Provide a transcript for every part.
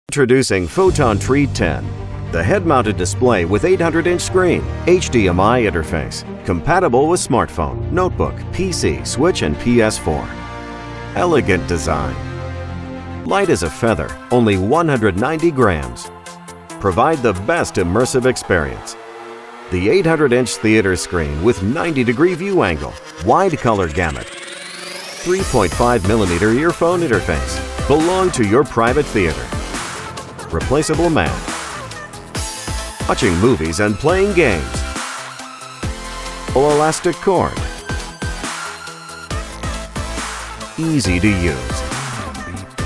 Introducing Photontree 10, the head-mounted display with 800-inch screen, HDMI interface, compatible with smartphone, notebook, PC, Switch, and PS4. Elegant design. Light as a feather, only 190 grams. Provide the best immersive experience. The 800-inch theater screen with 90-degree view angle, wide color gamut, 3.5mm earphone interface, belong to your private theater. Replaceable mat. Watching movies and playing games. Full elastic cord. Easy to use.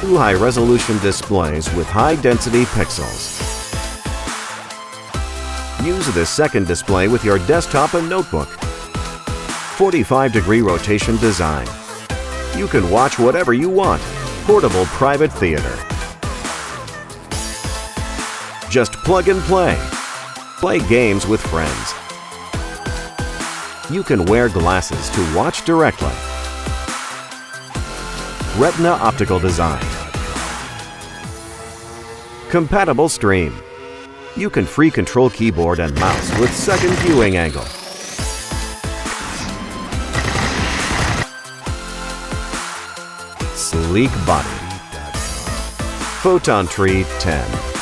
Two high-resolution displays with high-density pixels. Use the second display with your desktop and notebook. 45-degree rotation design. You can watch whatever you want. Portable private theater. Just plug and play. Play games with friends. You can wear glasses to watch directly. Retina optical design. Compatible stream. You can free control keyboard and mouse with second viewing angle. Sleek body. Photontree 10.